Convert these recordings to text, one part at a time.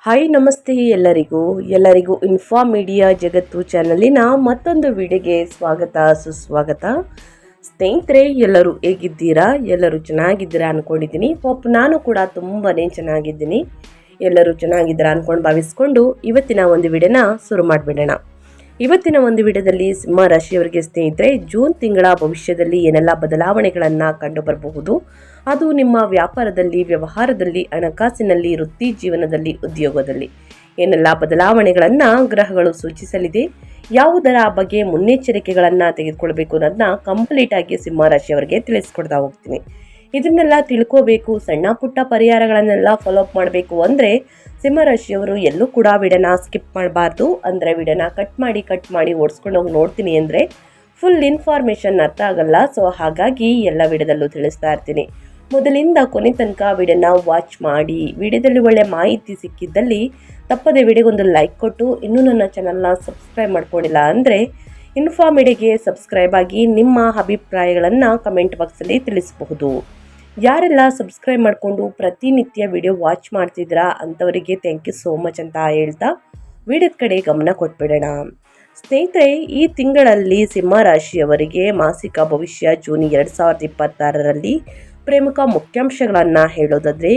Hi ನಮಸ್ತೆ ಎಲ್ಲರಿಗೂ inform media ಜಗತ್ತು ಚಾನಲಿನ ಮತ್ತೊಂದು ವಿಡಿಯೋಗೆ ಸುಸ್ವಾಗತ. ಸ್ನೇಹಿತರೆ, ಎಲ್ಲರೂ ಹೇಗಿದ್ದೀರಾ? ಎಲ್ಲರೂ ಚೆನ್ನಾಗಿದ್ದೀರಾ ಅಂದ್ಕೊಂಡಿದ್ದೀನಿ. ನಾನು ಕೂಡ ತುಂಬಾ ಚೆನ್ನಾಗಿದ್ದೀನಿ. ಎಲ್ಲರೂ ಚೆನ್ನಾಗಿದ್ದೀರಾ ಅಂದ್ಕೊಂಡು ಭಾವಿಸ್ಕೊಂಡು ಇವತ್ತಿನ ಒಂದು ವಿಡಿಯೋನ ಶುರು ಮಾಡಿಬಿಡೋಣ. ಇವತ್ತಿನ ಒಂದು ವಿಡಿಯೋದಲ್ಲಿ ಸಿಂಹ ರಾಶಿಯವರಿಗೆ ಸ್ನೇಹಿತರೆ, ಜೂನ್ ತಿಂಗಳ ಭವಿಷ್ಯದಲ್ಲಿ ಏನೆಲ್ಲ ಬದಲಾವಣೆಗಳನ್ನು ಕಂಡು ಬರಬಹುದು, ಅದು ನಿಮ್ಮ ವ್ಯಾಪಾರದಲ್ಲಿ, ವ್ಯವಹಾರದಲ್ಲಿ, ಹಣಕಾಸಿನಲ್ಲಿ, ವೃತ್ತಿ ಜೀವನದಲ್ಲಿ, ಉದ್ಯೋಗದಲ್ಲಿ ಏನೆಲ್ಲ ಬದಲಾವಣೆಗಳನ್ನು ಗ್ರಹಗಳು ಸೂಚಿಸಲಿದೆ, ಯಾವುದರ ಬಗ್ಗೆ ಮುನ್ನೆಚ್ಚರಿಕೆಗಳನ್ನು ತೆಗೆದುಕೊಳ್ಬೇಕು ಅನ್ನೋದನ್ನ ಕಂಪ್ಲೀಟ್ ಆಗಿ ಸಿಂಹ ರಾಶಿಯವರಿಗೆ ತಿಳಿಸ್ಕೊಡ್ತಾ ಹೋಗ್ತೀನಿ. ಇದನ್ನೆಲ್ಲ ತಿಳ್ಕೋಬೇಕು, ಸಣ್ಣ ಪುಟ್ಟ ಪರಿಹಾರಗಳನ್ನೆಲ್ಲ ಫಾಲೋ ಅಪ್ ಮಾಡಬೇಕು ಅಂದರೆ ಸಿಂಹರಾಶಿಯವರು ಎಲ್ಲೂ ಕೂಡ ವಿಡಿಯೋನ ಸ್ಕಿಪ್ ಮಾಡಬಾರ್ದು. ಅಂದರೆ ವಿಡಿಯೋನ ಕಟ್ ಮಾಡಿ ಓಡಿಸ್ಕೊಂಡು ಹೋಗಿ ನೋಡ್ತೀನಿ ಅಂದರೆ ಫುಲ್ ಇನ್ಫಾರ್ಮೇಷನ್ ಅರ್ಥ ಆಗಲ್ಲ. ಸೊ ಹಾಗಾಗಿ ಎಲ್ಲ ವಿಡಿಯೋದಲ್ಲೂ ತಿಳಿಸ್ತಾ ಇರ್ತೀನಿ. ಮೊದಲಿಂದ ಕೊನೆ ತನಕ ವಿಡಿಯೋನ ವಾಚ್ ಮಾಡಿ. ವಿಡಿಯೋದಲ್ಲಿ ಒಳ್ಳೆ ಮಾಹಿತಿ ಸಿಕ್ಕಿದ್ದಲ್ಲಿ ತಪ್ಪದೆ ವಿಡಿಯೋಗೊಂದು ಲೈಕ್ ಕೊಟ್ಟು, ಇನ್ನೂ ನನ್ನ ಚಾನಲ್ನ ಸಬ್ಸ್ಕ್ರೈಬ್ ಮಾಡ್ಕೊಂಡಿಲ್ಲ ಅಂದರೆ ಇನ್ಫಾರ್ಮ್ ಮೀಡಿಯಾಗೆ ಸಬ್ಸ್ಕ್ರೈಬ್ ಆಗಿ ನಿಮ್ಮ ಅಭಿಪ್ರಾಯಗಳನ್ನು ಕಮೆಂಟ್ ಬಾಕ್ಸಲ್ಲಿ ತಿಳಿಸಬಹುದು. ಯಾರೆಲ್ಲ ಸಬ್ಸ್ಕ್ರೈಬ್ ಮಾಡಿಕೊಂಡು ಪ್ರತಿನಿತ್ಯ ವಿಡಿಯೋ ವಾಚ್ ಮಾಡ್ತಿದ್ರಾ ಅಂಥವರಿಗೆ ಥ್ಯಾಂಕ್ ಯು ಸೋ ಮಚ್ ಅಂತ ಹೇಳ್ತಾ ವಿಡಿಯೋದ ಕಡೆ ಗಮನ ಕೊಟ್ಬಿಡೋಣ. ಸ್ನೇಹಿತರೆ, ಈ ತಿಂಗಳಲ್ಲಿ ಸಿಂಹ ರಾಶಿಯವರಿಗೆ ಮಾಸಿಕ ಭವಿಷ್ಯ ಜೂನ್ 2026ರಲ್ಲಿ ಪ್ರಮುಖ ಮುಖ್ಯಾಂಶಗಳನ್ನು ಹೇಳೋದಾದರೆ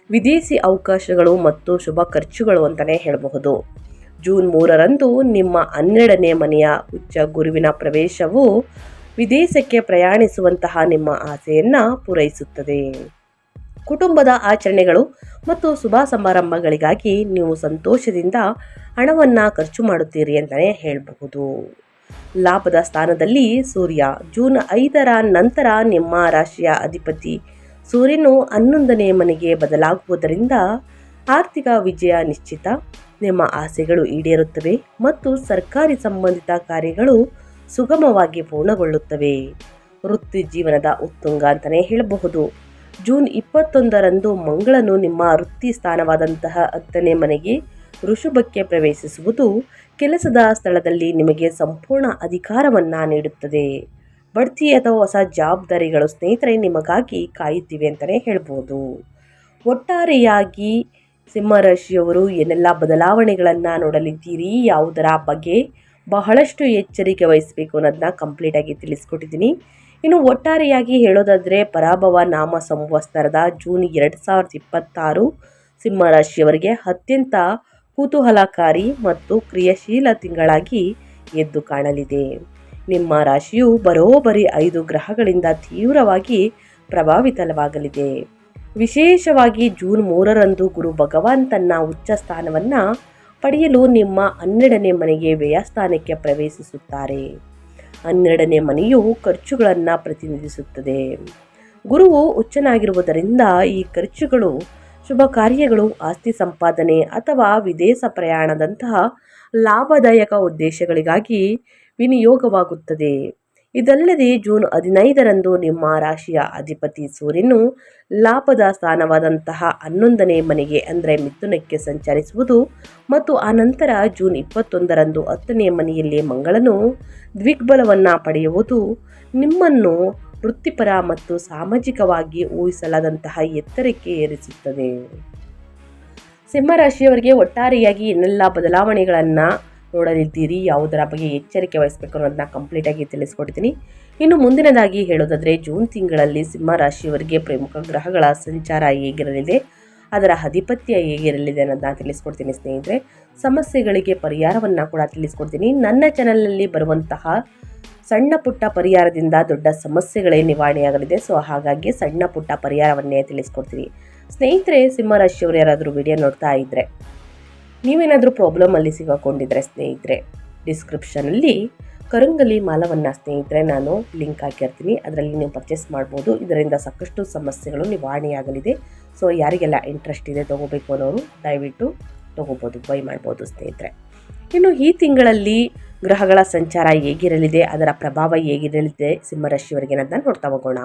ವಿದೇಶಿ ಅವಕಾಶಗಳು ಮತ್ತು ಶುಭ ಖರ್ಚುಗಳು ಅಂತಲೇ ಹೇಳಬಹುದು. ಜೂನ್ 3ರಂದು ನಿಮ್ಮ 12ನೇ ಮನೆಯ ಉಚ್ಚ ಗುರುವಿನ ಪ್ರವೇಶವು ವಿದೇಶಕ್ಕೆ ಪ್ರಯಾಣಿಸುವಂತಹ ನಿಮ್ಮ ಆಸೆಯನ್ನು ಪೂರೈಸುತ್ತದೆ. ಕುಟುಂಬದ ಆಚರಣೆಗಳು ಮತ್ತು ಶುಭ ಸಮಾರಂಭಗಳಿಗಾಗಿ ನೀವು ಸಂತೋಷದಿಂದ ಹಣವನ್ನು ಖರ್ಚು ಮಾಡುತ್ತೀರಿ ಅಂತಲೇ ಹೇಳಬಹುದು. ಲಾಭದ ಸ್ಥಾನದಲ್ಲಿ ಸೂರ್ಯ ಜೂನ್ 5ರ ನಂತರ ನಿಮ್ಮ ರಾಶಿಯ ಅಧಿಪತಿ ಸೂರ್ಯನು 11ನೇ ಮನೆಗೆ ಬದಲಾಗುವುದರಿಂದ ಆರ್ಥಿಕ ವಿಜಯ ನಿಶ್ಚಿತ, ನಿಮ್ಮ ಆಸೆಗಳು ಈಡೇರುತ್ತವೆ ಮತ್ತು ಸರ್ಕಾರಿ ಸಂಬಂಧಿತ ಕಾರ್ಯಗಳು ಸುಗಮವಾಗಿ ಪೂರ್ಣಗೊಳ್ಳುತ್ತವೆ. ವೃತ್ತಿ ಜೀವನದ ಉತ್ತುಂಗ ಅಂತಲೇ ಹೇಳಬಹುದು. ಜೂನ್ 21ರಂದು ಮಂಗಳನು ನಿಮ್ಮ ವೃತ್ತಿ ಸ್ಥಾನವಾದಂತಹ 10ನೇ ಮನೆಗೆ ವೃಷಭಕ್ಕೆ ಪ್ರವೇಶಿಸುವುದು ಕೆಲಸದ ಸ್ಥಳದಲ್ಲಿ ನಿಮಗೆ ಸಂಪೂರ್ಣ ಅಧಿಕಾರವನ್ನು ನೀಡುತ್ತದೆ. ಬಡ್ತಿ ಅಥವಾ ಹೊಸ ಜವಾಬ್ದಾರಿಗಳು ಸ್ನೇಹಿತರೆ ನಿಮಗಾಗಿ ಕಾಯುತ್ತಿವೆ ಅಂತಲೇ ಹೇಳ್ಬೋದು. ಒಟ್ಟಾರೆಯಾಗಿ ಸಿಂಹರಾಶಿಯವರು ಏನೆಲ್ಲ ಬದಲಾವಣೆಗಳನ್ನು ನೋಡಲಿದ್ದೀರಿ, ಯಾವುದರ ಬಗ್ಗೆ ಬಹಳಷ್ಟು ಎಚ್ಚರಿಕೆ ವಹಿಸಬೇಕು ಅನ್ನೋದನ್ನ ಕಂಪ್ಲೀಟಾಗಿ ತಿಳಿಸ್ಕೊಟ್ಟಿದ್ದೀನಿ. ಇನ್ನು ಒಟ್ಟಾರೆಯಾಗಿ ಹೇಳೋದಾದರೆ ಪರಾಭವ ನಾಮ ಸಂವತ್ಸರದ ಜೂನ್ 2026 ಸಿಂಹರಾಶಿಯವರಿಗೆ ಅತ್ಯಂತ ಕುತೂಹಲಕಾರಿ ಮತ್ತು ಕ್ರಿಯಾಶೀಲ ತಿಂಗಳಾಗಿ ಎದ್ದು ಕಾಣಲಿದೆ. ನಿಮ್ಮ ರಾಶಿಯು ಬರೋಬ್ಬರಿ 5 ಗ್ರಹಗಳಿಂದ ತೀವ್ರವಾಗಿ ಪ್ರಭಾವಿತವಾಗಲಿದೆ. ವಿಶೇಷವಾಗಿ ಜೂನ್ 3ರಂದು ಗುರು ಭಗವಾನ್ ತನ್ನ ಉಚ್ಚ ಸ್ಥಾನವನ್ನು ಪಡೆಯಲು ನಿಮ್ಮ 12ನೇ ಮನೆಗೆ ವ್ಯಯಸ್ಥಾನಕ್ಕೆ ಪ್ರವೇಶಿಸುತ್ತಾರೆ. 12ನೇ ಮನೆಯು ಖರ್ಚುಗಳನ್ನು ಪ್ರತಿನಿಧಿಸುತ್ತದೆ. ಗುರುವು ಉಚ್ಚನಾಗಿರುವುದರಿಂದ ಈ ಖರ್ಚುಗಳು ಶುಭ ಕಾರ್ಯಗಳು, ಆಸ್ತಿ ಸಂಪಾದನೆ ಅಥವಾ ವಿದೇಶ ಪ್ರಯಾಣದಂತಹ ಲಾಭದಾಯಕ ಉದ್ದೇಶಗಳಿಗಾಗಿ ವಿನಿಯೋಗವಾಗುತ್ತದೆ. ಇದಲ್ಲದೆ ಜೂನ್ 15ರಂದು ನಿಮ್ಮ ರಾಶಿಯ ಅಧಿಪತಿ ಸೂರ್ಯನು ಲಾಭದ ಸ್ಥಾನವಾದಂತಹ 11ನೇ ಮನೆಗೆ ಅಂದರೆ ಮಿಥುನಕ್ಕೆ ಸಂಚರಿಸುವುದು ಮತ್ತು ಆನಂತರ ಜೂನ್ 21ರಂದು 10ನೇ ಮನೆಯಲ್ಲಿ ಮಂಗಳನು ದ್ವಿಗ್ಬಲವನ್ನು ಪಡೆಯುವುದು ನಿಮ್ಮನ್ನು ವೃತ್ತಿಪರ ಮತ್ತು ಸಾಮಾಜಿಕವಾಗಿ ಊಹಿಸಲಾದಂತಹ ಎತ್ತರಕ್ಕೆ ಏರಿಸುತ್ತದೆ. ಸಿಂಹರಾಶಿಯವರಿಗೆ ಒಟ್ಟಾರೆಯಾಗಿ ಏನೆಲ್ಲ ಬದಲಾವಣೆಗಳನ್ನು ನೋಡಲಿದ್ದೀರಿ, ಯಾವುದರ ಬಗ್ಗೆ ಎಚ್ಚರಿಕೆ ವಹಿಸಬೇಕು ಅನ್ನೋದನ್ನ ಕಂಪ್ಲೀಟಾಗಿ ತಿಳಿಸ್ಕೊಡ್ತೀನಿ. ಇನ್ನು ಮುಂದಿನದಾಗಿ ಹೇಳೋದಾದರೆ ಜೂನ್ ತಿಂಗಳಲ್ಲಿ ಸಿಂಹರಾಶಿಯವರಿಗೆ ಪ್ರಮುಖ ಗ್ರಹಗಳ ಸಂಚಾರ ಹೇಗಿರಲಿದೆ, ಅದರ ಆಧಿಪತ್ಯ ಹೇಗಿರಲಿದೆ ಅನ್ನೋದನ್ನ ತಿಳಿಸ್ಕೊಡ್ತೀನಿ. ಸ್ನೇಹಿತರೆ, ಸಮಸ್ಯೆಗಳಿಗೆ ಪರಿಹಾರವನ್ನು ಕೂಡ ತಿಳಿಸ್ಕೊಡ್ತೀನಿ. ನನ್ನ ಚಾನಲಲ್ಲಿ ಬರುವಂತಹ ಸಣ್ಣ ಪುಟ್ಟ ಪರಿಹಾರದಿಂದ ದೊಡ್ಡ ಸಮಸ್ಯೆಗಳೇ ನಿವಾರಣೆಯಾಗಲಿದೆ. ಸೊ ಹಾಗಾಗಿ ಸಣ್ಣ ಪುಟ್ಟ ಪರಿಹಾರವನ್ನೇ ತಿಳಿಸ್ಕೊಡ್ತೀನಿ. ಸ್ನೇಹಿತರೆ, ಸಿಂಹರಾಶಿಯವರು ಯಾರಾದರೂ ವಿಡಿಯೋ ನೋಡ್ತಾ ಇದ್ದರೆ, ನೀವೇನಾದರೂ ಪ್ರಾಬ್ಲಮಲ್ಲಿ ಸಿಗಾಕೊಂಡಿದ್ರೆ ಸ್ನೇಹಿತರೆ, ಡಿಸ್ಕ್ರಿಪ್ಷನಲ್ಲಿ ಕರಂಗಲಿ ಮಾಲವನ್ನು ಸ್ನೇಹಿತರೆ ನಾನು ಲಿಂಕ್ ಹಾಕಿರ್ತೀನಿ. ಅದರಲ್ಲಿ ನೀವು ಪರ್ಚೇಸ್ ಮಾಡ್ಬೋದು. ಇದರಿಂದ ಸಾಕಷ್ಟು ಸಮಸ್ಯೆಗಳು ನಿವಾರಣೆಯಾಗಲಿದೆ. ಸೊ ಯಾರಿಗೆಲ್ಲ ಇಂಟ್ರೆಸ್ಟ್ ಇದೆ ತೊಗೋಬೇಕು ಅನ್ನೋರು ದಯವಿಟ್ಟು ತೊಗೋಬೋದು, ಬೈ ಮಾಡ್ಬೋದು ಸ್ನೇಹಿತರೆ. ಇನ್ನು ಈ ತಿಂಗಳಲ್ಲಿ ಗ್ರಹಗಳ ಸಂಚಾರ ಹೇಗಿರಲಿದೆ, ಅದರ ಪ್ರಭಾವ ಹೇಗಿರಲಿದೆ ಸಿಂಹರಾಶಿಯವರಿಗೆ ಅನ್ನೋದನ್ನ ನೋಡ್ತಾ ಹೋಗೋಣ.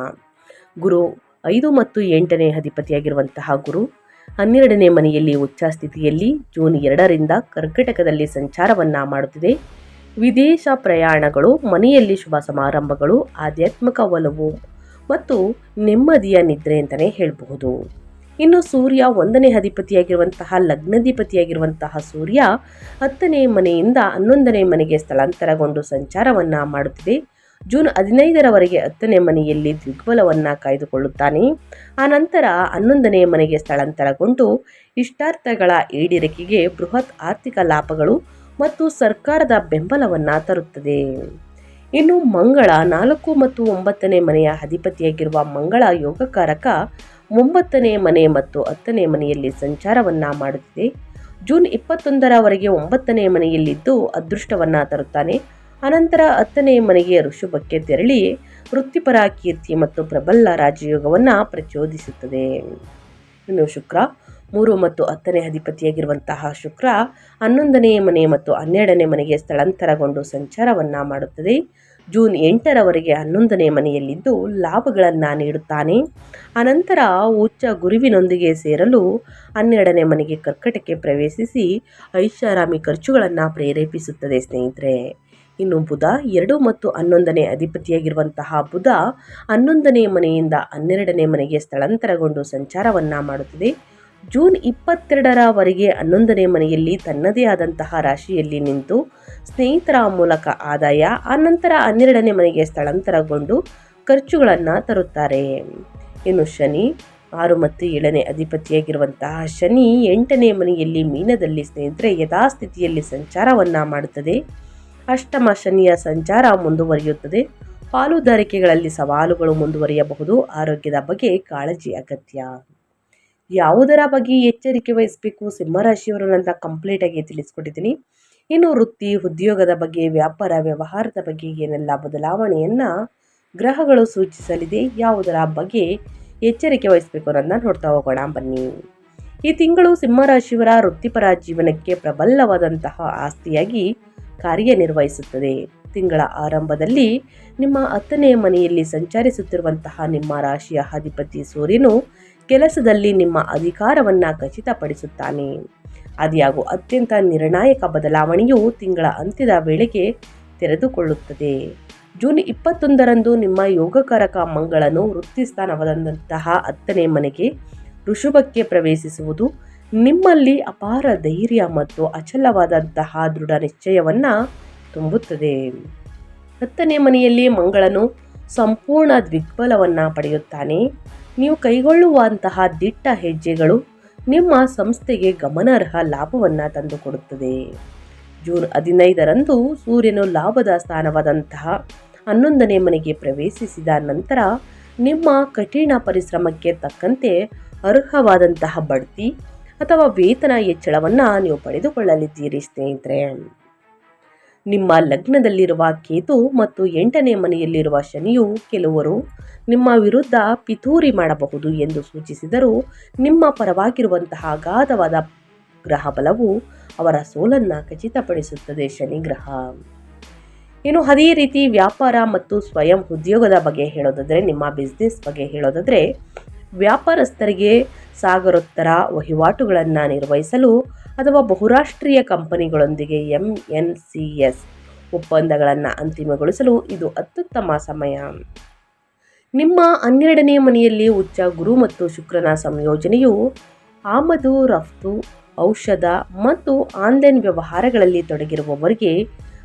ಗುರು 5 ಮತ್ತು 8ನೇ ಅಧಿಪತಿಯಾಗಿರುವಂತಹ ಗುರು 12ನೇ ಮನೆಯಲ್ಲಿ ಉಚ್ಚ ಸ್ಥಿತಿಯಲ್ಲಿ ಜೂನ್ 2ರಿಂದ ಕರ್ಕಟಕದಲ್ಲಿ ಸಂಚಾರವನ್ನು ಮಾಡುತ್ತಿದೆ. ವಿದೇಶ ಪ್ರಯಾಣಗಳು, ಮನೆಯಲ್ಲಿ ಶುಭ ಸಮಾರಂಭಗಳು, ಆಧ್ಯಾತ್ಮಿಕ ಒಲವು ಮತ್ತು ನೆಮ್ಮದಿಯ ನಿದ್ರೆ ಅಂತಲೇ ಹೇಳಬಹುದು. ಇನ್ನು ಸೂರ್ಯ 1ನೇ ಅಧಿಪತಿಯಾಗಿರುವಂತಹ ಲಗ್ನಾಧಿಪತಿಯಾಗಿರುವಂತಹ ಸೂರ್ಯ 10ನೇ ಮನೆಯಿಂದ 11ನೇ ಮನೆಗೆ ಸ್ಥಳಾಂತರಗೊಂಡು ಸಂಚಾರವನ್ನು ಮಾಡುತ್ತಿದೆ. ಜೂನ್ 15ರವರೆಗೆ 10ನೇ ಮನೆಯಲ್ಲಿ ದಿಗ್ಬಲವನ್ನು ಕಾಯ್ದುಕೊಳ್ಳುತ್ತಾನೆ. ಆನಂತರ 11ನೇ ಮನೆಗೆ ಸ್ಥಳಾಂತರಗೊಂಡು ಇಷ್ಟಾರ್ಥಗಳ ಈಡೇರಿಕೆಗೆ ಬೃಹತ್ ಆರ್ಥಿಕ ಲಾಭಗಳು ಮತ್ತು ಸರ್ಕಾರದ ಬೆಂಬಲವನ್ನು ತರುತ್ತದೆ. ಇನ್ನು ಮಂಗಳ 4 ಮತ್ತು 9ನೇ ಮನೆಯ ಅಧಿಪತಿಯಾಗಿರುವ ಮಂಗಳ ಯೋಗಕಾರಕ 9ನೇ ಮನೆ ಮತ್ತು 10ನೇ ಮನೆಯಲ್ಲಿ ಸಂಚಾರವನ್ನು ಮಾಡುತ್ತಿದೆ. ಜೂನ್ 21ರವರೆಗೆ 9ನೇ ಮನೆಯಲ್ಲಿದ್ದು ಅದೃಷ್ಟವನ್ನು ತರುತ್ತಾನೆ. ಅನಂತರ 10ನೇ ಮನೆಗೆ ಋಷಭಕ್ಕೆ ತೆರಳಿ ವೃತ್ತಿಪರ ಕೀರ್ತಿ ಮತ್ತು ಪ್ರಬಲ ರಾಜಯೋಗವನ್ನು ಪ್ರಚೋದಿಸುತ್ತದೆ. ಇನ್ನು ಶುಕ್ರ 3 ಮತ್ತು 10ನೇ ಅಧಿಪತಿಯಾಗಿರುವಂತಹ ಶುಕ್ರ 11ನೇ ಮನೆ ಮತ್ತು 12ನೇ ಮನೆಗೆ ಸ್ಥಳಾಂತರಗೊಂಡು ಸಂಚಾರವನ್ನು ಮಾಡುತ್ತದೆ. ಜೂನ್ 8ರವರೆಗೆ 11ನೇ ಮನೆಯಲ್ಲಿದ್ದು ಲಾಭಗಳನ್ನು ನೀಡುತ್ತಾನೆ. ಅನಂತರ ಉಚ್ಚ ಗುರುವಿನೊಂದಿಗೆ ಸೇರಲು 12ನೇ ಮನೆಗೆ ಕರ್ಕಟಕ್ಕೆ ಪ್ರವೇಶಿಸಿ ಐಷಾರಾಮಿ ಖರ್ಚುಗಳನ್ನು ಪ್ರೇರೇಪಿಸುತ್ತದೆ ಸ್ನೇಹಿತರೆ. ಇನ್ನು ಬುಧ 2 ಮತ್ತು 11ನೇ ಅಧಿಪತಿಯಾಗಿರುವಂತಹ ಬುಧ 11ನೇ ಮನೆಯಿಂದ 12ನೇ ಮನೆಗೆ ಸ್ಥಳಾಂತರಗೊಂಡು ಸಂಚಾರವನ್ನು ಮಾಡುತ್ತದೆ. ಜೂನ್ 22ರವರೆಗೆ 11ನೇ ಮನೆಯಲ್ಲಿ ತನ್ನದೇ ಆದಂತಹ ರಾಶಿಯಲ್ಲಿ ನಿಂತು ಸ್ನೇಹಿತರ ಮೂಲಕ ಆದಾಯ, ಆನಂತರ 12ನೇ ಮನೆಗೆ ಸ್ಥಳಾಂತರಗೊಂಡು ಖರ್ಚುಗಳನ್ನು ತರುತ್ತಾರೆ. ಇನ್ನು ಶನಿ 6 ಮತ್ತು 7ನೇ ಅಧಿಪತಿಯಾಗಿರುವಂತಹ ಶನಿ 8ನೇ ಮನೆಯಲ್ಲಿ ಮೀನದಲ್ಲಿ ಸ್ನೇಹಿತರೆ ಯಥಾಸ್ಥಿತಿಯಲ್ಲಿ ಸಂಚಾರವನ್ನು ಮಾಡುತ್ತದೆ. ಅಷ್ಟಮ ಶನಿಯ ಸಂಚಾರ ಮುಂದುವರಿಯುತ್ತದೆ. ಪಾಲುದಾರಿಕೆಗಳಲ್ಲಿ ಸವಾಲುಗಳು ಮುಂದುವರಿಯಬಹುದು. ಆರೋಗ್ಯದ ಬಗ್ಗೆ ಕಾಳಜಿ ಅಗತ್ಯ. ಯಾವುದರ ಬಗ್ಗೆ ಎಚ್ಚರಿಕೆ ವಹಿಸಬೇಕು ಸಿಂಹರಾಶಿಯವರು ಅಂತ ಕಂಪ್ಲೀಟಾಗಿ ತಿಳಿಸ್ಕೊಟ್ಟಿದ್ದೀನಿ. ಇನ್ನು ವೃತ್ತಿ ಉದ್ಯೋಗದ ಬಗ್ಗೆ, ವ್ಯಾಪಾರ ವ್ಯವಹಾರದ ಬಗ್ಗೆ ಏನೆಲ್ಲ ಬದಲಾವಣೆಯನ್ನು ಗ್ರಹಗಳು ಸೂಚಿಸಲಿದೆ, ಯಾವುದರ ಬಗ್ಗೆ ಎಚ್ಚರಿಕೆ ವಹಿಸಬೇಕು ಅನ್ನೋದನ್ನ ನೋಡ್ತಾ ಹೋಗೋಣ ಬನ್ನಿ. ಈ ತಿಂಗಳು ಸಿಂಹರಾಶಿಯವರ ವೃತ್ತಿಪರ ಜೀವನಕ್ಕೆ ಪ್ರಬಲವಾದಂತಹ ಆಸ್ತಿಯಾಗಿ ಕಾರ್ಯನಿರ್ವಹಿಸುತ್ತದೆ. ತಿಂಗಳ ಆರಂಭದಲ್ಲಿ ನಿಮ್ಮ 10ನೇ ಮನೆಯಲ್ಲಿ ಸಂಚರಿಸುತ್ತಿರುವಂತಹ ನಿಮ್ಮ ರಾಶಿಯ ಅಧಿಪತಿ ಸೂರ್ಯನು ಕೆಲಸದಲ್ಲಿ ನಿಮ್ಮ ಅಧಿಕಾರವನ್ನು ಖಚಿತಪಡಿಸುತ್ತಾನೆ. ಆದಾಗ್ಯೂ ಅತ್ಯಂತ ನಿರ್ಣಾಯಕ ಬದಲಾವಣೆಯು ತಿಂಗಳ ಅಂತ್ಯದ ವೇಳೆಗೆ ತೆರೆದುಕೊಳ್ಳುತ್ತದೆ. ಜೂನ್ 21ರಂದು ನಿಮ್ಮ ಯೋಗಕಾರಕ ಮಂಗಳನು ವೃತ್ತಿ ಸ್ಥಾನವಾದಂತಹ 10ನೇ ಮನೆಗೆ ಋಷಭಕ್ಕೆ ಪ್ರವೇಶಿಸುವುದು ನಿಮ್ಮಲ್ಲಿ ಅಪಾರ ಧೈರ್ಯ ಮತ್ತು ಅಚಲವಾದಂತಹ ದೃಢ ನಿಶ್ಚಯವನ್ನು ತುಂಬುತ್ತದೆ. 10ನೇ ಮನೆಯಲ್ಲಿ ಮಂಗಳನು ಸಂಪೂರ್ಣ ದಿಗ್ಬಲವನ್ನು ಪಡೆಯುತ್ತಾನೆ. ನೀವು ಕೈಗೊಳ್ಳುವಂತಹ ದಿಟ್ಟ ಹೆಜ್ಜೆಗಳು ನಿಮ್ಮ ಸಂಸ್ಥೆಗೆ ಗಮನಾರ್ಹ ಲಾಭವನ್ನು ತಂದುಕೊಡುತ್ತದೆ. ಜೂನ್ 15ರಂದು ಸೂರ್ಯನು ಲಾಭದ ಸ್ಥಾನವಾದಂತಹ 11ನೇ ಮನೆಗೆ ಪ್ರವೇಶಿಸಿದ ನಂತರ ನಿಮ್ಮ ಕಠಿಣ ಪರಿಶ್ರಮಕ್ಕೆ ತಕ್ಕಂತೆ ಅರ್ಹವಾದಂತಹ ಬಡ್ತಿ ಅಥವಾ ವೇತನ ಹೆಚ್ಚಳವನ್ನು ನೀವು ಪಡೆದುಕೊಳ್ಳಲಿದ್ದೀರಿ ಸ್ನೇಹಿತರೆ. ನಿಮ್ಮ ಲಗ್ನದಲ್ಲಿರುವ ಕೇತು ಮತ್ತು 8ನೇ ಮನೆಯಲ್ಲಿರುವ ಶನಿಯು ಕೆಲವರು ನಿಮ್ಮ ವಿರುದ್ಧ ಪಿತೂರಿ ಮಾಡಬಹುದು ಎಂದು ಸೂಚಿಸಿದರೂ ನಿಮ್ಮ ಪರವಾಗಿರುವಂತಹ ಅಗಾಧವಾದ ಗ್ರಹ ಬಲವು ಅವರ ಸೋಲನ್ನು ಖಚಿತಪಡಿಸುತ್ತದೆ ಶನಿ ಗ್ರಹ. ಇನ್ನು ಅದೇ ರೀತಿ ವ್ಯಾಪಾರ ಮತ್ತು ಸ್ವಯಂ ಉದ್ಯೋಗದ ಬಗ್ಗೆ ಹೇಳೋದಾದರೆ, ನಿಮ್ಮ ಬಿಸ್ನೆಸ್ ಬಗ್ಗೆ ಹೇಳೋದಾದರೆ, ವ್ಯಾಪಾರಸ್ಥರಿಗೆ ಸಾಗರೋತ್ತರ ವಹಿವಾಟುಗಳನ್ನು ನಿರ್ವಹಿಸಲು ಅಥವಾ ಬಹುರಾಷ್ಟ್ರೀಯ ಕಂಪನಿಗಳೊಂದಿಗೆ MNCs ಒಪ್ಪಂದಗಳನ್ನು ಅಂತಿಮಗೊಳಿಸಲು ಇದು ಅತ್ಯುತ್ತಮ ಸಮಯ. ನಿಮ್ಮ 12ನೇ ಮನೆಯಲ್ಲಿ ಉಚ್ಚ ಗುರು ಮತ್ತು ಶುಕ್ರನ ಸಂಯೋಜನೆಯು ಆಮದು ರಫ್ತು, ಔಷಧ ಮತ್ತು ಆನ್ಲೈನ್ ವ್ಯವಹಾರಗಳಲ್ಲಿ ತೊಡಗಿರುವವರಿಗೆ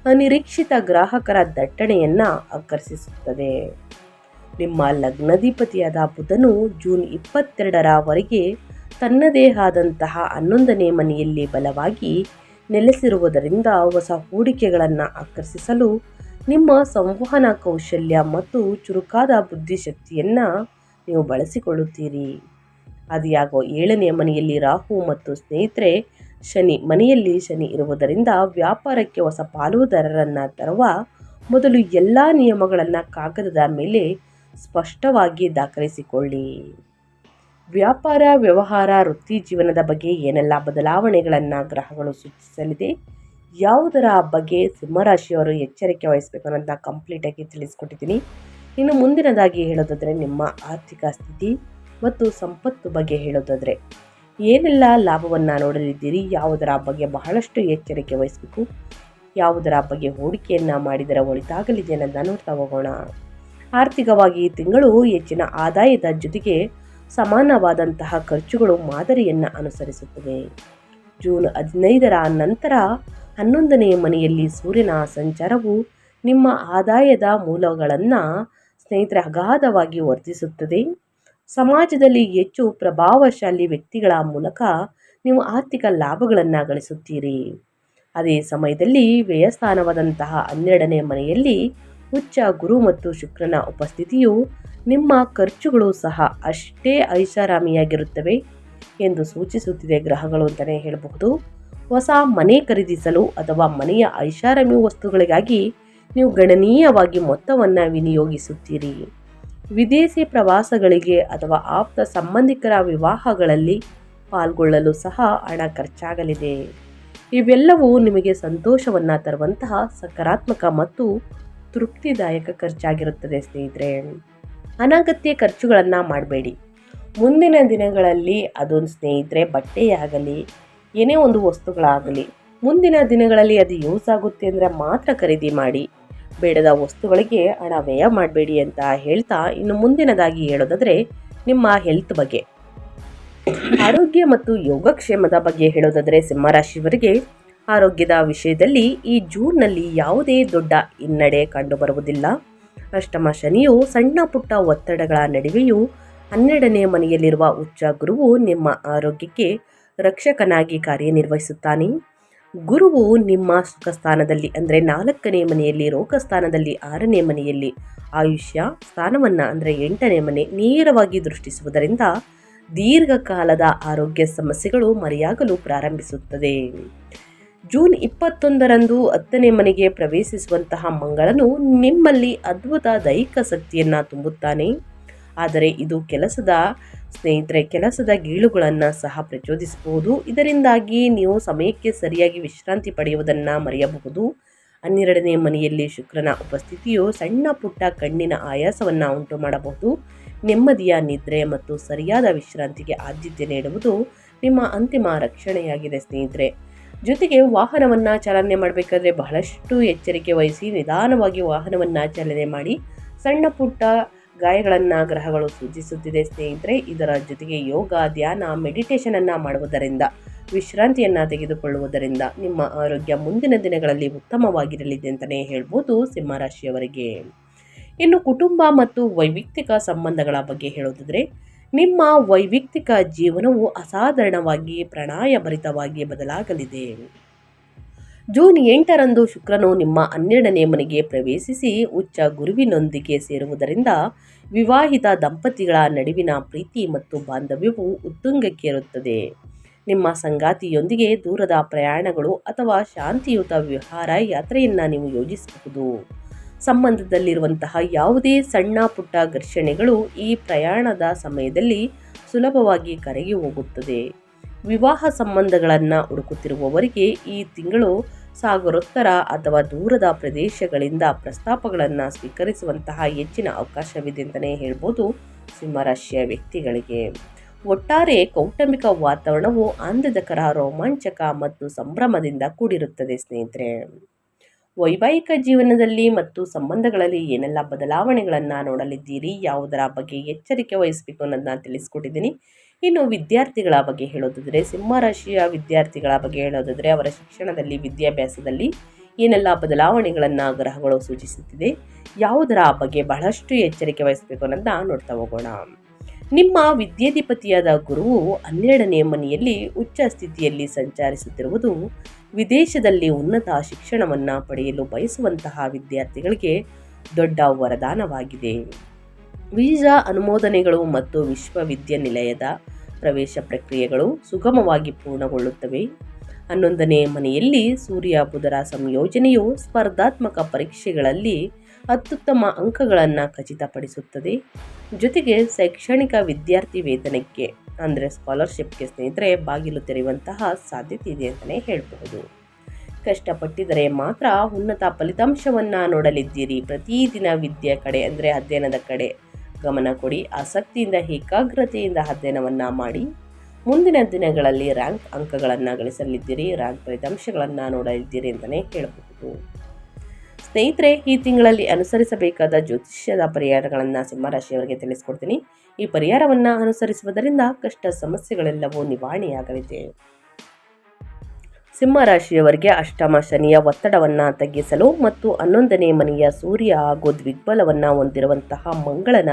ಅನಿರೀಕ್ಷಿತ ಗ್ರಾಹಕರ ದಟ್ಟಣೆಯನ್ನು ಆಕರ್ಷಿಸುತ್ತದೆ. ನಿಮ್ಮ ಲಗ್ನಾಧಿಪತಿಯಾದ ಬುಧನು ಜೂನ್ 22ರವರೆಗೆ ತನ್ನದೇ ಆದಂತಹ 11ನೇ ಮನೆಯಲ್ಲಿ ಬಲವಾಗಿ ನೆಲೆಸಿರುವುದರಿಂದ ಹೊಸ ಹೂಡಿಕೆಗಳನ್ನು ಆಕರ್ಷಿಸಲು ನಿಮ್ಮ ಸಂವಹನ ಕೌಶಲ್ಯ ಮತ್ತು ಚುರುಕಾದ ಬುದ್ಧಿಶಕ್ತಿಯನ್ನು ನೀವು ಬಳಸಿಕೊಳ್ಳುತ್ತೀರಿ. ಆದಾಗ್ಯೂ 7ನೇ ಮನೆಯಲ್ಲಿ ರಾಹು ಮತ್ತು ಸ್ನೇಹಿತರೆ ಶನಿ ಮನೆಯಲ್ಲಿ ಶನಿ ಇರುವುದರಿಂದ ವ್ಯಾಪಾರಕ್ಕೆ ಹೊಸ ಪಾಲುದಾರರನ್ನು ತರುವ ಮೊದಲು ಎಲ್ಲ ನಿಯಮಗಳನ್ನು ಕಾಗದದ ಮೇಲೆ ಸ್ಪಷ್ಟವಾಗಿ ದಾಖಲಿಸಿಕೊಳ್ಳಿ. ವ್ಯಾಪಾರ ವ್ಯವಹಾರ ವೃತ್ತಿ ಜೀವನದ ಬಗ್ಗೆ ಏನೆಲ್ಲ ಬದಲಾವಣೆಗಳನ್ನು ಗ್ರಹಗಳು ಸೂಚಿಸಲಿದೆ, ಯಾವುದರ ಬಗ್ಗೆ ಸಿಂಹರಾಶಿಯವರು ಎಚ್ಚರಿಕೆ ವಹಿಸಬೇಕು ಅನ್ನೋದನ್ನ ಕಂಪ್ಲೀಟಾಗಿ ತಿಳಿಸ್ಕೊಟ್ಟಿದ್ದೀನಿ. ಇನ್ನು ಮುಂದಿನದಾಗಿ ಹೇಳೋದಾದರೆ, ನಿಮ್ಮ ಆರ್ಥಿಕ ಸ್ಥಿತಿ ಮತ್ತು ಸಂಪತ್ತು ಬಗ್ಗೆ ಹೇಳೋದಾದರೆ ಏನೆಲ್ಲ ಲಾಭವನ್ನು ನೋಡಲಿದ್ದೀರಿ, ಯಾವುದರ ಬಗ್ಗೆ ಬಹಳಷ್ಟು ಎಚ್ಚರಿಕೆ ವಹಿಸಬೇಕು, ಯಾವುದರ ಬಗ್ಗೆ ಹೂಡಿಕೆಯನ್ನು ಮಾಡಿದರೆ ಒಳಿತಾಗಲಿದೆ ಅನ್ನೋದನ್ನು ನೋಡ್ತಾ ಹೋಗೋಣ. ಆರ್ಥಿಕವಾಗಿ ಈ ತಿಂಗಳು ಹೆಚ್ಚಿನ ಆದಾಯದ ಜೊತೆಗೆ ಸಮಾನವಾದಂತಹ ಖರ್ಚುಗಳು ಮಾದರಿಯನ್ನು ಅನುಸರಿಸುತ್ತವೆ. ಜೂನ್ 15ರ ನಂತರ 11ನೇ ಮನೆಯಲ್ಲಿ ಸೂರ್ಯನ ಸಂಚಾರವು ನಿಮ್ಮ ಆದಾಯದ ಮೂಲಗಳನ್ನು ಸ್ನೇಹಿತರೆ ಅಗಾಧವಾಗಿ ವರ್ಧಿಸುತ್ತದೆ. ಸಮಾಜದಲ್ಲಿ ಹೆಚ್ಚು ಪ್ರಭಾವಶಾಲಿ ವ್ಯಕ್ತಿಗಳ ಮೂಲಕ ನೀವು ಆರ್ಥಿಕ ಲಾಭಗಳನ್ನು ಗಳಿಸುತ್ತೀರಿ. ಅದೇ ಸಮಯದಲ್ಲಿ ವ್ಯಯಸ್ಥಾನವಾದಂತಹ 12ನೇ ಮನೆಯಲ್ಲಿ ಉಚ್ಚ ಗುರು ಮತ್ತು ಶುಕ್ರನ ಉಪಸ್ಥಿತಿಯು ನಿಮ್ಮ ಖರ್ಚುಗಳು ಸಹ ಅಷ್ಟೇ ಐಷಾರಾಮಿಯಾಗಿರುತ್ತವೆ ಎಂದು ಸೂಚಿಸುತ್ತಿದೆ ಗ್ರಹಗಳು ಅಂತಲೇ ಹೇಳಬಹುದು. ಹೊಸ ಮನೆ ಖರೀದಿಸಲು ಅಥವಾ ಮನೆಯ ಐಷಾರಾಮಿ ವಸ್ತುಗಳಿಗಾಗಿ ನೀವು ಗಣನೀಯವಾಗಿ ಮೊತ್ತವನ್ನು ವಿನಿಯೋಗಿಸುತ್ತೀರಿ. ವಿದೇಶಿ ಪ್ರವಾಸಗಳಿಗೆ ಅಥವಾ ಆಪ್ತ ಸಂಬಂಧಿಕರ ವಿವಾಹಗಳಲ್ಲಿ ಪಾಲ್ಗೊಳ್ಳಲು ಸಹ ಹಣ ಖರ್ಚಾಗಲಿದೆ. ಇವೆಲ್ಲವೂ ನಿಮಗೆ ಸಂತೋಷವನ್ನು ತರುವಂತಹ ಸಕಾರಾತ್ಮಕ ಮತ್ತು ತೃಪ್ತಿದಾಯಕ ಖರ್ಚಾಗಿರುತ್ತದೆ ಸ್ನೇಹಿತರೆ. ಅನಗತ್ಯ ಖರ್ಚುಗಳನ್ನು ಮಾಡಬೇಡಿ. ಮುಂದಿನ ದಿನಗಳಲ್ಲಿ ಅದೊಂದು ಸ್ನೇಹಿತರೆ ಬಟ್ಟೆಯಾಗಲಿ ಏನೇ ಒಂದು ವಸ್ತುಗಳಾಗಲಿ ಮುಂದಿನ ದಿನಗಳಲ್ಲಿ ಅದು ಯೂಸ್ ಆಗುತ್ತೆ ಅಂದರೆ ಮಾತ್ರ ಖರೀದಿ ಮಾಡಿ. ಬೇಡದ ವಸ್ತುಗಳಿಗೆ ಹಣ ವ್ಯಯ ಮಾಡಬೇಡಿ ಅಂತ ಹೇಳ್ತಾ, ಇನ್ನು ಮುಂದಿನದಾಗಿ ಹೇಳೋದಾದರೆ ನಿಮ್ಮ ಹೆಲ್ತ್ ಬಗ್ಗೆ, ಆರೋಗ್ಯ ಮತ್ತು ಯೋಗಕ್ಷೇಮದ ಬಗ್ಗೆ ಹೇಳೋದಾದರೆ ಸಿಂಹರಾಶಿಯವರಿಗೆ ಆರೋಗ್ಯದ ವಿಷಯದಲ್ಲಿ ಈ ಜೂನ್ನಲ್ಲಿ ಯಾವುದೇ ದೊಡ್ಡ ಹಿನ್ನಡೆ ಕಂಡುಬರುವುದಿಲ್ಲ. ಅಷ್ಟಮ ಶನಿಯು ಸಣ್ಣ ಪುಟ್ಟ ಒತ್ತಡಗಳ ನಡುವೆಯೂ 12ನೇ ಮನೆಯಲ್ಲಿರುವ ಉಚ್ಚ ಗುರುವು ನಿಮ್ಮ ಆರೋಗ್ಯಕ್ಕೆ ರಕ್ಷಕನಾಗಿ ಕಾರ್ಯನಿರ್ವಹಿಸುತ್ತಾನೆ. ಗುರುವು ನಿಮ್ಮ ಸುಖಸ್ಥಾನದಲ್ಲಿ ಅಂದರೆ 4ನೇ ಮನೆಯಲ್ಲಿ, ರೋಗಸ್ಥಾನದಲ್ಲಿ 6ನೇ ಮನೆಯಲ್ಲಿ, ಆಯುಷ್ಯ ಸ್ಥಾನವನ್ನು ಅಂದರೆ 8ನೇ ಮನೆ ನೇರವಾಗಿ ದೃಷ್ಟಿಸುವುದರಿಂದ ದೀರ್ಘಕಾಲದ ಆರೋಗ್ಯ ಸಮಸ್ಯೆಗಳು ಮರೆಯಾಗಲು ಪ್ರಾರಂಭಿಸುತ್ತದೆ. ಜೂನ್ 21ರಂದು 10ನೇ ಮನೆಗೆ ಪ್ರವೇಶಿಸುವಂತಹ ಮಂಗಳನು ನಿಮ್ಮಲ್ಲಿ ಅದ್ಭುತ ದೈಹಿಕ ಶಕ್ತಿಯನ್ನು ತುಂಬುತ್ತಾನೆ. ಆದರೆ ಇದು ಕೆಲಸದ ಗೀಳುಗಳನ್ನು ಸಹ ಪ್ರಚೋದಿಸಬಹುದು. ಇದರಿಂದಾಗಿ ನೀವು ಸಮಯಕ್ಕೆ ಸರಿಯಾಗಿ ವಿಶ್ರಾಂತಿ ಪಡೆಯುವುದನ್ನು ಮರೆಯಬಹುದು. 12ನೇ ಮನೆಯಲ್ಲಿ ಶುಕ್ರನ ಉಪಸ್ಥಿತಿಯು ಸಣ್ಣ ಪುಟ್ಟ ಕಣ್ಣಿನ ಆಯಾಸವನ್ನು ಉಂಟು ಮಾಡಬಹುದು. ನೆಮ್ಮದಿಯ ನಿದ್ರೆ ಮತ್ತು ಸರಿಯಾದ ವಿಶ್ರಾಂತಿಗೆ ಆದ್ಯತೆ ನೀಡುವುದು ನಿಮ್ಮ ಅಂತಿಮ ರಕ್ಷಣೆಯಾಗಿದೆ ಸ್ನೇಹಿತರೆ. ಜೊತೆಗೆ ವಾಹನವನ್ನು ಚಾಲನೆ ಮಾಡಬೇಕಾದ್ರೆ ಬಹಳಷ್ಟು ಎಚ್ಚರಿಕೆ ವಹಿಸಿ ನಿಧಾನವಾಗಿ ವಾಹನವನ್ನು ಚಾಲನೆ ಮಾಡಿ. ಸಣ್ಣ ಪುಟ್ಟ ಗಾಯಗಳನ್ನು ಗ್ರಹಗಳು ಸೂಚಿಸುತ್ತಿದೆ ಸ್ನೇಹಿತರೆ. ಇದರ ಜೊತೆಗೆ ಯೋಗ, ಧ್ಯಾನ, ಮೆಡಿಟೇಷನನ್ನು ಮಾಡುವುದರಿಂದ, ವಿಶ್ರಾಂತಿಯನ್ನು ತೆಗೆದುಕೊಳ್ಳುವುದರಿಂದ ನಿಮ್ಮ ಆರೋಗ್ಯ ಮುಂದಿನ ದಿನಗಳಲ್ಲಿ ಉತ್ತಮವಾಗಿರಲಿದೆ ಅಂತಲೇ ಹೇಳ್ಬೋದು ಸಿಂಹರಾಶಿಯವರಿಗೆ. ಇನ್ನು ಕುಟುಂಬ ಮತ್ತು ವೈಯಕ್ತಿಕ ಸಂಬಂಧಗಳ ಬಗ್ಗೆ ಹೇಳೋದಾದರೆ ನಿಮ್ಮ ವೈಯಕ್ತಿಕ ಜೀವನವು ಅಸಾಧಾರಣವಾಗಿ ಪ್ರಣಯಭರಿತವಾಗಿ ಬದಲಾಗಲಿದೆ. ಜೂನ್ 8ರಂದು ಶುಕ್ರನು ನಿಮ್ಮ 12ನೇ ಮನೆಗೆ ಪ್ರವೇಶಿಸಿ ಉಚ್ಚ ಗುರುವಿನೊಂದಿಗೆ ಸೇರುವುದರಿಂದ ವಿವಾಹಿತ ದಂಪತಿಗಳ ನಡುವಿನ ಪ್ರೀತಿ ಮತ್ತು ಬಾಂಧವ್ಯವು ಉತ್ತುಂಗಕ್ಕೇರುತ್ತದೆ. ನಿಮ್ಮ ಸಂಗಾತಿಯೊಂದಿಗೆ ದೂರದ ಪ್ರಯಾಣಗಳು ಅಥವಾ ಶಾಂತಿಯುತ ವಿಹಾರ ಯಾತ್ರೆಯನ್ನು ನೀವು ಯೋಜಿಸಬಹುದು. ಸಂಬಂಧದಲ್ಲಿರುವಂತಹ ಯಾವುದೇ ಸಣ್ಣ ಪುಟ್ಟ ಘರ್ಷಣೆಗಳು ಈ ಪ್ರಯಾಣದ ಸಮಯದಲ್ಲಿ ಸುಲಭವಾಗಿ ಕರಗಿ ಹೋಗುತ್ತದೆ. ವಿವಾಹ ಸಂಬಂಧಗಳನ್ನು ಹುಡುಕುತ್ತಿರುವವರಿಗೆ ಈ ತಿಂಗಳು ಸಾಗರೋತ್ತರ ಅಥವಾ ದೂರದ ಪ್ರದೇಶಗಳಿಂದ ಪ್ರಸ್ತಾಪಗಳನ್ನು ಸ್ವೀಕರಿಸುವಂತಹ ಹೆಚ್ಚಿನ ಅವಕಾಶವಿದೆ ಅಂತಲೇ ಹೇಳ್ಬೋದು ಸಿಂಹರಾಶಿಯ ವ್ಯಕ್ತಿಗಳಿಗೆ. ಒಟ್ಟಾರೆ ಕೌಟುಂಬಿಕ ವಾತಾವರಣವು ಆನಂದಕರ, ರೋಮಾಂಚಕ ಮತ್ತು ಸಂಭ್ರಮದಿಂದ ಕೂಡಿರುತ್ತದೆ ಸ್ನೇಹಿತರೆ. ವೈವಾಹಿಕ ಜೀವನದಲ್ಲಿ ಮತ್ತು ಸಂಬಂಧಗಳಲ್ಲಿ ಏನೆಲ್ಲ ಬದಲಾವಣೆಗಳನ್ನು ನೋಡಲಿದ್ದೀರಿ, ಯಾವುದರ ಬಗ್ಗೆ ಎಚ್ಚರಿಕೆ ವಹಿಸಬೇಕು ಅನ್ನೋದನ್ನ ತಿಳಿಸ್ಕೊಟ್ಟಿದ್ದೀನಿ. ಇನ್ನು ವಿದ್ಯಾರ್ಥಿಗಳ ಬಗ್ಗೆ ಹೇಳೋದಾದರೆ ಸಿಂಹರಾಶಿಯ ವಿದ್ಯಾರ್ಥಿಗಳ ಬಗ್ಗೆ ಹೇಳೋದಾದರೆ ಅವರ ಶಿಕ್ಷಣದಲ್ಲಿ, ವಿದ್ಯಾಭ್ಯಾಸದಲ್ಲಿ ಏನೆಲ್ಲ ಬದಲಾವಣೆಗಳನ್ನು ಗ್ರಹಗಳು ಸೂಚಿಸುತ್ತಿದೆ, ಯಾವುದರ ಬಗ್ಗೆ ಬಹಳಷ್ಟು ಎಚ್ಚರಿಕೆ ವಹಿಸಬೇಕು ಅನ್ನೋದನ್ನ ನೋಡ್ತಾ ಹೋಗೋಣ. ನಿಮ್ಮ ವಿದ್ಯಾಧಿಪತಿಯಾದ ಗುರುವು 12ನೇ ಮನೆಯಲ್ಲಿ ಉಚ್ಚ ಸ್ಥಿತಿಯಲ್ಲಿ ಸಂಚರಿಸುತ್ತಿರುವುದು ವಿದೇಶದಲ್ಲಿ ಉನ್ನತ ಶಿಕ್ಷಣವನ್ನು ಪಡೆಯಲು ಬಯಸುವಂತಹ ವಿದ್ಯಾರ್ಥಿಗಳಿಗೆ ದೊಡ್ಡ ವರದಾನವಾಗಿದೆ. ವೀಸಾ ಅನುಮೋದನೆಗಳು ಮತ್ತು ವಿಶ್ವವಿದ್ಯಾನಿಲಯದ ಪ್ರವೇಶ ಪ್ರಕ್ರಿಯೆಗಳು ಸುಗಮವಾಗಿ ಪೂರ್ಣಗೊಳ್ಳುತ್ತವೆ. 11ನೇ ಮನೆಯಲ್ಲಿ ಸೂರ್ಯ ಬುಧರ ಸಂಯೋಜನೆಯು ಸ್ಪರ್ಧಾತ್ಮಕ ಪರೀಕ್ಷೆಗಳಲ್ಲಿ ಅತ್ಯುತ್ತಮ ಅಂಕಗಳನ್ನು ಖಚಿತಪಡಿಸುತ್ತದೆ. ಜೊತೆಗೆ ಶೈಕ್ಷಣಿಕ ವಿದ್ಯಾರ್ಥಿ ವೇತನಕ್ಕೆ ಅಂದರೆ ಸ್ಕಾಲರ್ಶಿಪ್ಗೆ ಸ್ನೇಹಿತರೆ ಬಾಗಿಲು ತೆರೆಯುವಂತಹ ಸಾಧ್ಯತೆ ಇದೆ ಅಂತಲೇ ಹೇಳಬಹುದು. ಕಷ್ಟಪಟ್ಟಿದ್ದರೆ ಮಾತ್ರ ಉನ್ನತ ಫಲಿತಾಂಶವನ್ನು ನೋಡಲಿದ್ದೀರಿ. ಪ್ರತಿದಿನ ವಿದ್ಯೆ ಕಡೆ ಅಂದರೆ ಅಧ್ಯಯನದ ಕಡೆ ಗಮನ ಕೊಡಿ. ಆಸಕ್ತಿಯಿಂದ ಏಕಾಗ್ರತೆಯಿಂದ ಅಧ್ಯಯನವನ್ನು ಮಾಡಿ. ಮುಂದಿನ ದಿನಗಳಲ್ಲಿ ರ್ಯಾಂಕ್ ಅಂಕಗಳನ್ನು ಗಳಿಸಲಿದ್ದೀರಿ. ರ್ಯಾಂಕ್ ಫಲಿತಾಂಶಗಳನ್ನು ನೋಡಲಿದ್ದೀರಿ ಅಂತಲೇ ಹೇಳಬಹುದು. ಸ್ನೇಹಿತರೆ, ಈ ತಿಂಗಳಲ್ಲಿ ಅನುಸರಿಸಬೇಕಾದ ಜ್ಯೋತಿಷ್ಯದ ಪರಿಹಾರಗಳನ್ನು ಸಿಂಹರಾಶಿಯವರಿಗೆ ತಿಳಿಸ್ಕೊಡ್ತೀನಿ. ಈ ಪರಿಹಾರವನ್ನು ಅನುಸರಿಸುವುದರಿಂದ ಕಷ್ಟ ಸಮಸ್ಯೆಗಳೆಲ್ಲವೂ ನಿವಾರಣೆಯಾಗಲಿದೆ. ಸಿಂಹ ರಾಶಿಯವರಿಗೆ ಅಷ್ಟಮ ಶನಿಯ ಒತ್ತಡವನ್ನು ತಗ್ಗಿಸಲು ಮತ್ತು 11ನೇ ಮನೆಯ ಸೂರ್ಯ ಹಾಗೂ ದ್ವಿಗ್ಬಲವನ್ನು ಹೊಂದಿರುವಂತಹ ಮಂಗಳನ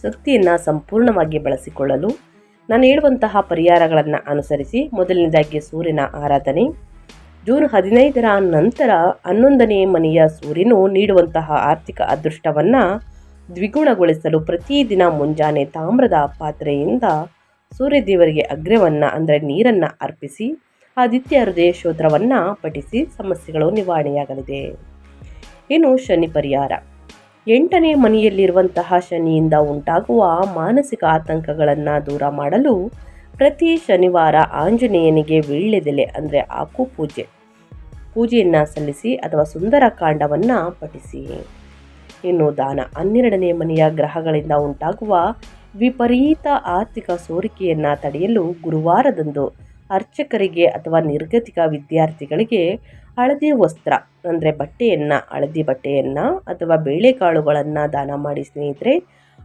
ಶಕ್ತಿಯನ್ನು ಸಂಪೂರ್ಣವಾಗಿ ಬಳಸಿಕೊಳ್ಳಲು ನಾನು ಹೇಳುವಂತಹ ಪರಿಹಾರಗಳನ್ನು ಅನುಸರಿಸಿ. ಮೊದಲನೇದಾಗಿ ಸೂರ್ಯನ ಆರಾಧನೆ. ಜೂನ್ 15ರ ನಂತರ 11ನೇ ಮನೆಯ ಸೂರ್ಯನು ನೀಡುವಂತಹ ಆರ್ಥಿಕ ಅದೃಷ್ಟವನ್ನು ದ್ವಿಗುಣಗೊಳಿಸಲು ಪ್ರತಿದಿನ ಮುಂಜಾನೆ ತಾಮ್ರದ ಪಾತ್ರೆಯಿಂದ ಸೂರ್ಯದೇವರಿಗೆ ಅಗ್ರ್ಯವನ್ನು ಅಂದರೆ ನೀರನ್ನು ಅರ್ಪಿಸಿ ಆದಿತ್ಯ ಹೃದಯ ಸ್ತೋತ್ರವನ್ನು ಪಠಿಸಿ ಸಮಸ್ಯೆಗಳು ನಿವಾರಣೆಯಾಗಲಿದೆ. ಇನ್ನು ಶನಿ ಪರಿಹಾರ. 8ನೇ ಮನೆಯಲ್ಲಿರುವಂತಹ ಶನಿಯಿಂದ ಉಂಟಾಗುವ ಮಾನಸಿಕ ಆತಂಕಗಳನ್ನು ದೂರ ಮಾಡಲು ಪ್ರತಿ ಶನಿವಾರ ಆಂಜನೇಯನಿಗೆ ವೀಳ್ಯದೆಲೆ ಅಂದರೆ ಆಕು ಪೂಜೆಯನ್ನು ಸಲ್ಲಿಸಿ ಅಥವಾ ಸುಂದರ ಕಾಂಡವನ್ನು ಪಠಿಸಿ. ಇನ್ನು ದಾನ. 12ನೇ ಮನೆಯ ಗ್ರಹಗಳಿಂದ ಉಂಟಾಗುವ ವಿಪರೀತ ಆರ್ಥಿಕ ಸೋರಿಕೆಯನ್ನು ತಡೆಯಲು ಗುರುವಾರದಂದು ಅರ್ಚಕರಿಗೆ ಅಥವಾ ನಿರ್ಗತಿಕ ವಿದ್ಯಾರ್ಥಿಗಳಿಗೆ ಹಳದಿ ವಸ್ತ್ರ ಅಂದರೆ ಹಳದಿ ಬಟ್ಟೆಯನ್ನು ಅಥವಾ ಬೇಳೆಕಾಳುಗಳನ್ನು ದಾನ ಮಾಡಿ ಸ್ನೇಹಿತರೆ.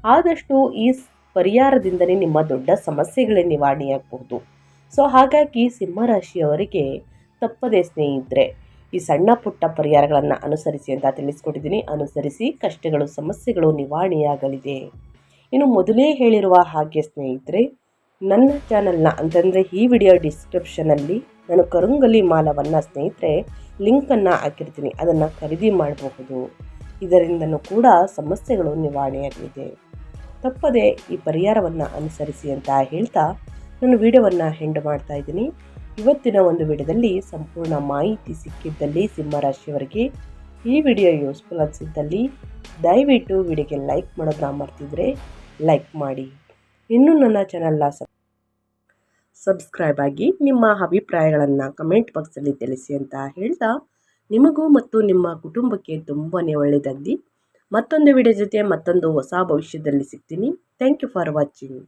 ಆದಷ್ಟು ಈ ಪರಿಹಾರದಿಂದಲೇ ನಿಮ್ಮ ದೊಡ್ಡ ಸಮಸ್ಯೆಗಳೇ ನಿವಾರಣೆಯಾಗಬಹುದು. ಸೊ ಹಾಗಾಗಿ ಸಿಂಹರಾಶಿಯವರಿಗೆ ತಪ್ಪದೆ ಸ್ನೇಹಿತರೆ ಈ ಸಣ್ಣ ಪುಟ್ಟ ಪರಿಹಾರಗಳನ್ನು ಅನುಸರಿಸಿ ಅಂತ ತಿಳಿಸ್ಕೊಟ್ಟಿದ್ದೀನಿ. ಅನುಸರಿಸಿ ಕಷ್ಟಗಳು ಸಮಸ್ಯೆಗಳು ನಿವಾರಣೆಯಾಗಲಿದೆ. ಇನ್ನು ಮೊದಲೇ ಹೇಳಿರುವ ಹಾಗೆ ಸ್ನೇಹಿತರೆ ನನ್ನ ಚಾನಲ್ನ ಅಂತಂದರೆ ಈ ವಿಡಿಯೋ ಡಿಸ್ಕ್ರಿಪ್ಷನಲ್ಲಿ ನಾನು ಕರುಂಗಲಿ ಮಾಲವನ್ನು ಸ್ನೇಹಿತರೆ ಲಿಂಕನ್ನು ಹಾಕಿರ್ತೀನಿ, ಅದನ್ನು ಖರೀದಿ ಮಾಡಬಹುದು. ಇದರಿಂದನೂ ಕೂಡ ಸಮಸ್ಯೆಗಳು ನಿವಾರಣೆಯಾಗಲಿದೆ. ತಪ್ಪದೆ ಈ ಪರಿಹಾರವನ್ನು ಅನುಸರಿಸಿ ಅಂತ ಹೇಳ್ತಾ ನಾನು ವಿಡಿಯೋವನ್ನು ಎಂಡ್ ಮಾಡ್ತಾ ಇದ್ದೀನಿ. ಇವತ್ತಿನ ಒಂದು ವಿಡಿಯೋದಲ್ಲಿ ಸಂಪೂರ್ಣ ಮಾಹಿತಿ ಸಿಕ್ಕಿದ್ದಲ್ಲಿ ಸಿಂಹರಾಶಿಯವರಿಗೆ ಈ ವಿಡಿಯೋ ಯೂಸ್ಫುಲ್ ಅನಿಸಿದ್ದಲ್ಲಿ ದಯವಿಟ್ಟು ವಿಡಿಯೋಗೆ ಲೈಕ್ ಮಾಡೋದನ್ನ ಮರ್ತಿದ್ರೆ ಲೈಕ್ ಮಾಡಿ. ಇನ್ನೂ ನನ್ನ ಚಾನಲ್ನ ಸಬ್ಸ್ಕ್ರೈಬ್ ಆಗಿ ನಿಮ್ಮ ಅಭಿಪ್ರಾಯಗಳನ್ನು ಕಮೆಂಟ್ ಬಾಕ್ಸಲ್ಲಿ ತಿಳಿಸಿ ಅಂತ ಹೇಳ್ತಾ ನಿಮಗೂ ಮತ್ತು ನಿಮ್ಮ ಕುಟುಂಬಕ್ಕೆ ತುಂಬಾ ಒಳ್ಳೆಯದಾಗಲಿ. ಮತ್ತೊಂದು ವಿಡಿಯೋ ಜೊತೆ ಮತ್ತೊಂದು ಹೊಸ ಭವಿಷ್ಯದಲ್ಲಿ ಸಿಗ್ತೀನಿ. Thank you for watching.